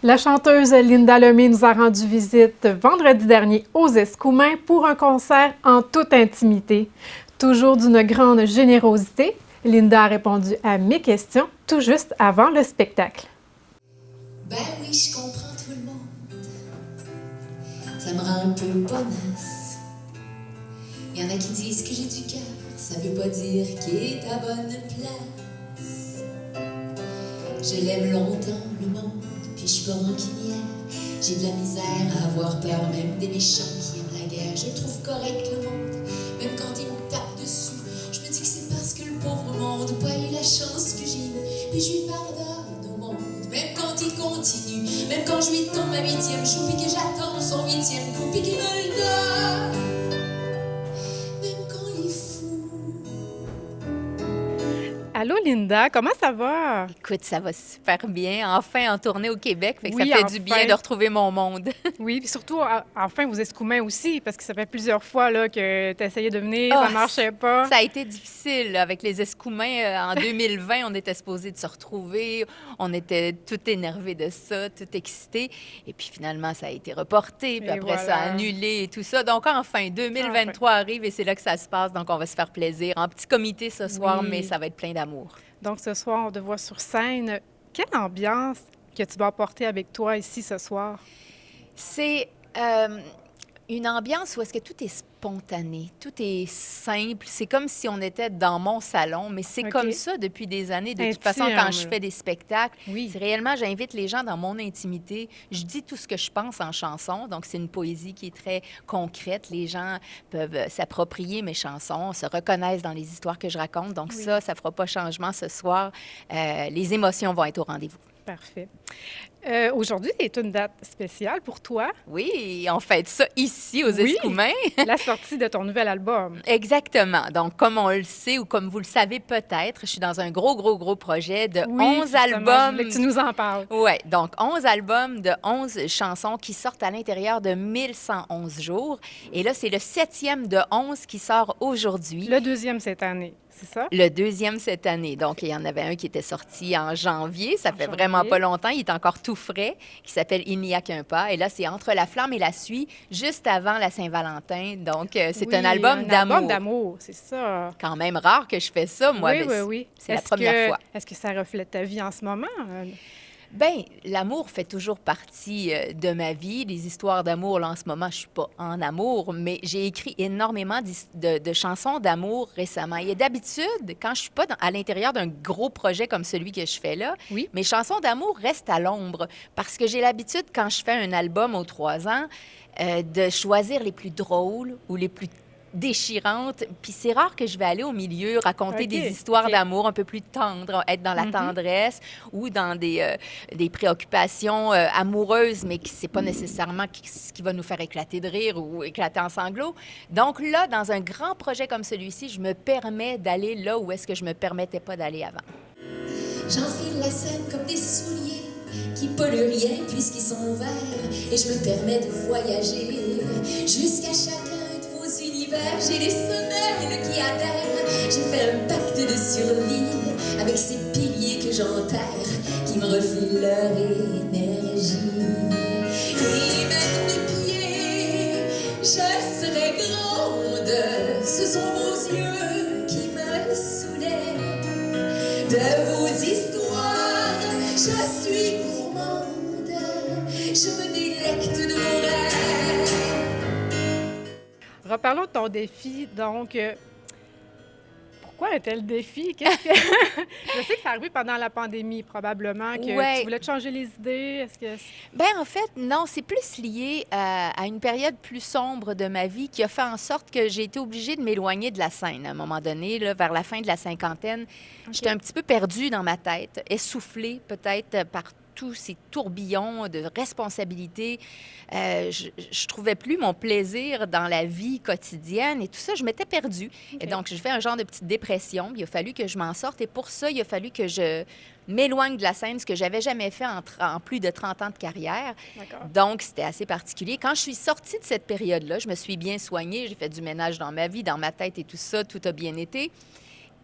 La chanteuse Linda Lemay nous a rendu visite vendredi dernier aux Escoumins pour un concert en toute intimité. Toujours d'une grande générosité, Linda a répondu à mes questions tout juste avant le spectacle. Ben oui, je comprends tout le monde. Ça me rend un peu bonasse. Il y en a qui disent que j'ai du cœur, ça veut pas dire qu'il est à bonne place. Je l'aime longtemps, le monde, puis je suis pas rancunière. J'ai de la misère à avoir peur, même des méchants qui aiment la guerre. Je le trouve correct, le monde, même quand ils me tapent dessus. Je me dis que c'est parce que le pauvre monde n'a pas eu la chance que j'ai eue. Puis je lui pardonne au monde, même quand il continue. Même quand je lui tombe ma 8e joue, puis que j'attends son 8e coup, puis qu'il me le donne. Même quand il est fou. Allô Linda, comment ça va? Écoute, ça va super bien. Enfin en tournée au Québec, fait que Oui, ça fait enfin. du bien de retrouver mon monde. Oui, puis surtout, enfin, aux Escoumins aussi, parce que ça fait plusieurs fois là, que tu essayais de venir, Ah, ça marchait pas. Ça a été difficile là, avec les Escoumins. En 2020, on était supposés de se retrouver. On était tout énervés de ça, tout excités. Et puis finalement, ça a été reporté. Puis Et après voilà. ça, annulé et tout ça. Donc enfin, 2023 arrive et c'est là que ça se passe. Donc on va se faire plaisir. En petit comité ce soir, Oui. mais ça va être plein d'amour. Donc ce soir, on te voit sur scène. Quelle ambiance que tu vas apporter avec toi ici ce soir? C'est une ambiance où est-ce que tout est spontané, tout est simple. C'est comme si on était dans mon salon, mais c'est OK. comme ça depuis des années. De toute Intime, façon, quand je là. fais des spectacles, Oui. c'est réellement, j'invite les gens dans mon intimité. Je dis tout ce que je pense en chanson, donc c'est une poésie qui est très concrète. Les gens peuvent s'approprier mes chansons, se reconnaissent dans les histoires que je raconte. Donc Oui. ça ne fera pas changement ce soir. Les émotions vont être au rendez-vous. Parfait. Aujourd'hui, c'est une date spéciale pour toi, Oui, on fête ça ici, aux Oui. Escoumins. la sortie de ton nouvel album. Exactement. Donc, comme on le sait ou comme vous le savez peut-être, je suis dans un gros projet de Oui, 11 justement, je albums. voulais que tu nous en parles. Oui, donc 11 albums de 11 chansons qui sortent à l'intérieur de 1111 jours. Et là, c'est le 7e de 11 qui sort aujourd'hui. Le deuxième cette année, c'est ça? Le 2e cette année. Donc, il y en avait un qui était sorti en janvier. Ça fait janvier. vraiment pas longtemps. Il est encore tout frais, qui s'appelle Il n'y a qu'un pas. Et là, c'est Entre la flamme et la suie, juste avant la Saint-Valentin. Donc, c'est Oui, un album d'amour. Un album d'amour, c'est ça. Quand même rare que je fais ça, moi. Oui, mais oui, oui. C'est la première fois. Est-ce que ça reflète ta vie en ce moment? Bien, l'amour fait toujours partie de ma vie. Les histoires d'amour, là, en ce moment, je suis pas en amour, mais j'ai écrit énormément de chansons d'amour récemment. Et d'habitude, quand je suis pas à l'intérieur d'un gros projet comme celui que je fais là, Oui. mes chansons d'amour restent à l'ombre parce que j'ai l'habitude, quand je fais un album aux 3 ans, de choisir les plus drôles ou les plus déchirantes. Puis c'est rare que je vais aller au milieu, raconter OK, des histoires OK. d'amour un peu plus tendres, être dans la tendresse ou dans des préoccupations amoureuses, mais qui c'est pas nécessairement ce qui va nous faire éclater de rire ou éclater en sanglots. Donc là, dans un grand projet comme celui-ci, je me permets d'aller là où est-ce que je me permettais pas d'aller avant. J'enfile la scène comme des souliers qui polluent rien puisqu'ils sont verts. Et je me permets de voyager jusqu'à chacun de vos univers. J'ai les semelles qui adhèrent. J'ai fait un pacte de survie avec ces piliers que j'enterre qui me refilent leur énergie. Et même mes pieds, je serai grande. Ce sont vos yeux qui me soulèvent. De vos histoires, je suis gourmande. Je me délecte de vos rêves. Reparlons de ton défi. Donc, pourquoi un tel défi? Je sais que ça arrivé pendant la pandémie, probablement, que Ouais. tu voulais te changer les idées. Est-ce que... Ben en fait, non, c'est plus lié à une période plus sombre de ma vie qui a fait en sorte que j'ai été obligée de m'éloigner de la scène à un moment donné, là, vers la fin de la cinquantaine. J'étais un petit peu perdue dans ma tête, essoufflée peut-être par tous ces tourbillons de responsabilités. Je trouvais plus mon plaisir dans la vie quotidienne et tout ça, je m'étais perdue. Et donc, je fais un genre de petite dépression. Il a fallu que je m'en sorte et pour ça, il a fallu que je m'éloigne de la scène, ce que j'avais jamais fait en plus de 30 ans de carrière. D'accord. Donc, c'était assez particulier. Quand je suis sortie de cette période-là, je me suis bien soignée, j'ai fait du ménage dans ma vie, dans ma tête et tout ça, tout a bien été.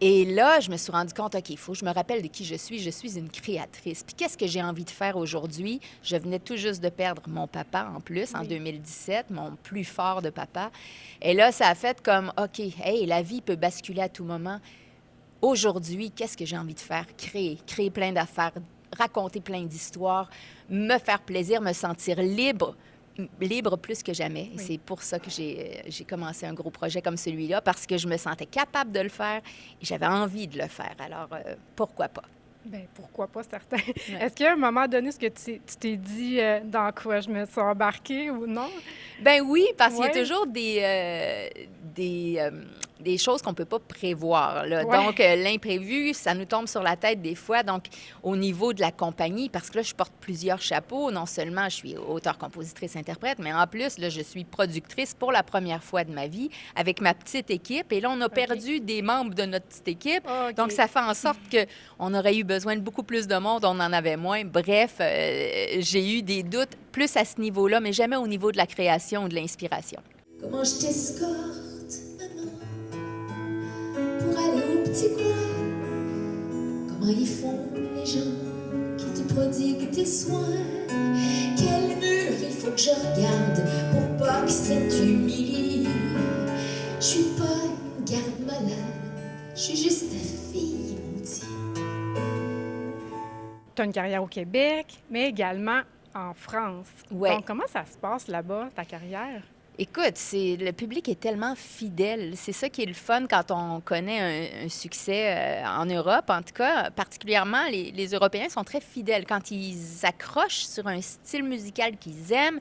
Et là, je me suis rendu compte, OK, il faut que je me rappelle de qui je suis. Je suis une créatrice. Puis qu'est-ce que j'ai envie de faire aujourd'hui? Je venais tout juste de perdre mon papa en plus, en 2017, mon plus fort de papa. Et là, ça a fait comme, OK, hey, la vie peut basculer à tout moment. Aujourd'hui, qu'est-ce que j'ai envie de faire? Créer plein d'affaires, raconter plein d'histoires, me faire plaisir, me sentir libre plus que jamais. Oui. Et c'est pour ça que j'ai commencé un gros projet comme celui-là, parce que je me sentais capable de le faire et j'avais envie de le faire. Alors, pourquoi pas? Bien, pourquoi pas, certain. Est-ce qu'à un moment donné, ce que tu t'es dit dans quoi je me suis embarquée ou non? Ben oui, parce qu'il y Ouais. a toujours des choses qu'on ne peut pas prévoir, là. Ouais. Donc, l'imprévu, ça nous tombe sur la tête des fois. Donc, au niveau de la compagnie, parce que là, je porte plusieurs chapeaux. Non seulement je suis auteure, compositrice, interprète, mais en plus, là, je suis productrice pour la première fois de ma vie avec ma petite équipe. Et là, on a perdu des membres de notre petite équipe. OK. Donc, ça fait en sorte qu'on aurait eu besoin de beaucoup plus de monde, on en avait moins. Bref, j'ai eu des doutes plus à ce niveau-là, mais jamais au niveau de la création ou de l'inspiration. Comment je t'escorte, maman, pour aller au petit coin. Comment ils font les gens qui te prodiguent tes soins. Quel mur il faut que je regarde pour pas que ça t'humilie. Je suis pas une garde malade, je suis juste ta fille maudite. Tu as une carrière au Québec, mais également en France. Ouais. Donc, comment ça se passe là-bas, ta carrière? Écoute, le public est tellement fidèle. C'est ça qui est le fun quand on connaît un succès en Europe. En tout cas, particulièrement, les Européens sont très fidèles. Quand ils accrochent sur un style musical qu'ils aiment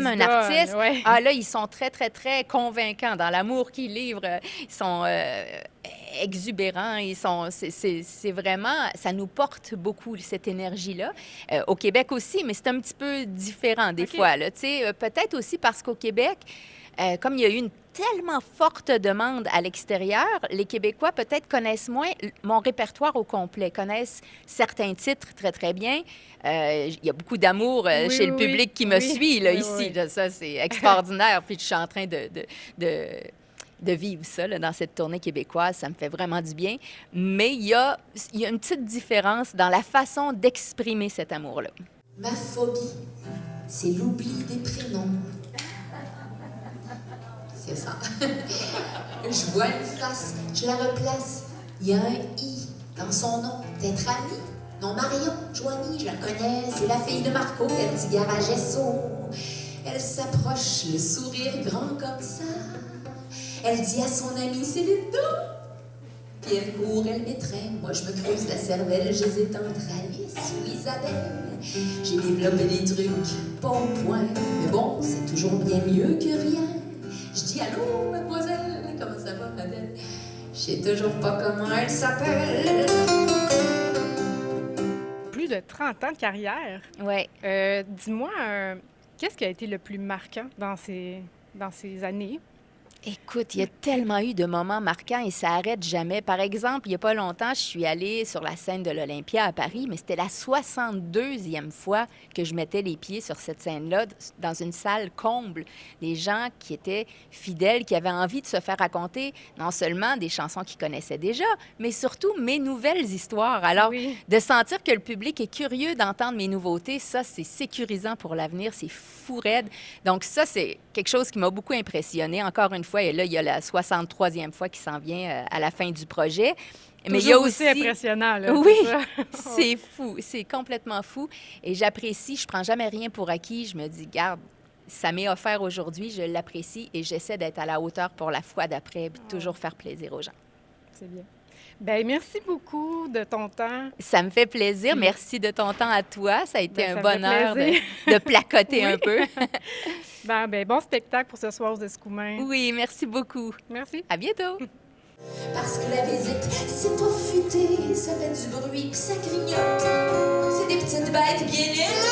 un artiste, Ouais. ah là, ils sont très, très, très convaincants dans l'amour qu'ils livrent. Ils sont exubérants. C'est vraiment... Ça nous porte beaucoup, cette énergie-là. Au Québec aussi, mais c'est un petit peu différent des fois, là. Tu sais, peut-être aussi parce qu'au Québec, comme il y a eu une tellement forte demande à l'extérieur, les Québécois peut-être connaissent moins mon répertoire au complet, connaissent certains titres très, très bien. Il y a beaucoup d'amour chez le public qui me suit là, ici. Oui. Ça, c'est extraordinaire. Puis je suis en train de vivre ça là, dans cette tournée québécoise. Ça me fait vraiment du bien. Mais il y a une petite différence dans la façon d'exprimer cet amour-là. Ma phobie, c'est l'oubli des prénoms. C'est ça. Je vois une face, je la replace. Il y a un I dans son nom. Peut-être Annie? Non, Marion, Joanie, je la connais. C'est la fille de Marco, quel petit garage SO. Elle s'approche, le sourire grand comme ça. Elle dit à son amie, c'est Linda. Puis elle court, elle m'étreint. Moi, je me creuse la cervelle. J'hésite entre Alice ou Isabelle. J'ai développé des trucs pas au point. Mais bon, c'est toujours bien mieux que rien. Je dis allô, mademoiselle, comment ça va, ma belle? Je sais toujours pas comment elle s'appelle. Plus de 30 ans de carrière. Oui. Dis-moi, qu'est-ce qui a été le plus marquant dans ces années? Écoute, il y a tellement eu de moments marquants et ça arrête jamais. Par exemple, il n'y a pas longtemps, je suis allée sur la scène de l'Olympia à Paris, mais c'était la 62e fois que je mettais les pieds sur cette scène-là, dans une salle comble. Des gens qui étaient fidèles, qui avaient envie de se faire raconter non seulement des chansons qu'ils connaissaient déjà, mais surtout mes nouvelles histoires. Alors, de sentir que le public est curieux d'entendre mes nouveautés, ça, c'est sécurisant pour l'avenir, c'est fou raide. Donc ça, c'est quelque chose qui m'a beaucoup impressionnée. Encore une fois, et là, il y a la 63e fois qui s'en vient à la fin du projet. Mais il y a aussi impressionnant, là. Oui, c'est fou, c'est complètement fou. Et j'apprécie, je prends jamais rien pour acquis. Je me dis, garde, ça m'est offert aujourd'hui, je l'apprécie et j'essaie d'être à la hauteur pour la fois d'après, puis toujours faire plaisir aux gens. C'est bien. Bien, merci beaucoup de ton temps. Ça me fait plaisir. Merci de ton temps à toi. Ça a été un bonheur plaisir. de placoter un peu. Ben, bon spectacle pour ce soir aux Escoumins. Oui, merci beaucoup. Merci. À bientôt. Parce que la visite, c'est pas futé, ça fait du bruit pis ça grignote. C'est des petites bêtes bien éloignées.